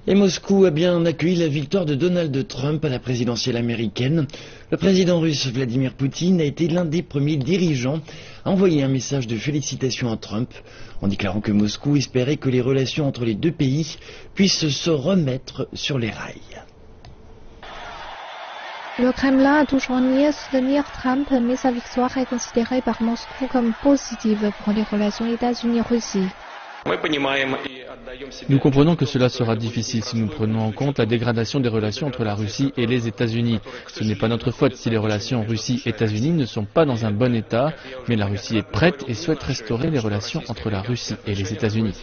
Et Moscou a bien accueilli la victoire de Donald Trump à la présidentielle américaine. Le président russe Vladimir Poutine a été l'un des premiers dirigeants à envoyer un message de félicitations à Trump, en déclarant que Moscou espérait que les relations entre les deux pays puissent se remettre sur les rails. Le Kremlin a toujours nié soutenir Trump, mais sa victoire est considérée par Moscou comme positive pour les relations États-Unis-Russie. Nous comprenons que cela sera difficile si nous prenons en compte la dégradation des relations entre la Russie et les États-Unis. Ce n'est pas notre faute si les relations Russie-États-Unis ne sont pas dans un bon état, mais la Russie est prête et souhaite restaurer les relations entre la Russie et les États-Unis.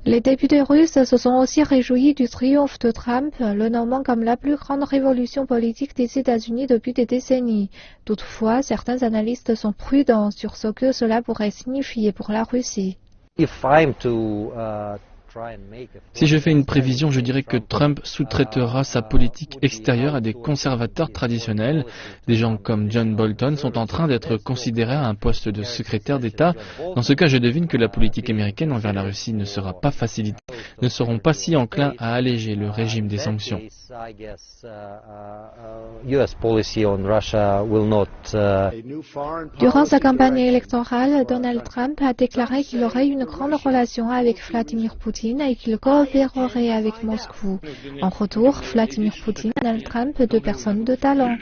Les députés russes se sont aussi réjouis du triomphe de Trump, le nommant comme la plus grande révolution politique des États-Unis depuis des décennies. Toutefois, certains analystes sont prudents sur ce que cela pourrait signifier pour la Russie. Si je fais une prévision, je dirais que Trump sous-traitera sa politique extérieure à des conservateurs traditionnels. Des gens comme John Bolton sont en train d'être considérés à un poste de secrétaire d'État. Dans ce cas, je devine que la politique américaine envers la Russie ne sera pas facilitée, ne seront pas si enclins à alléger le régime des sanctions. Durant sa campagne électorale, Donald Trump a déclaré qu'il aurait une grande relation avec Vladimir Poutine et qu'il coopérerait avec Moscou. En retour, Vladimir Poutine et Donald Trump, deux personnes de talent.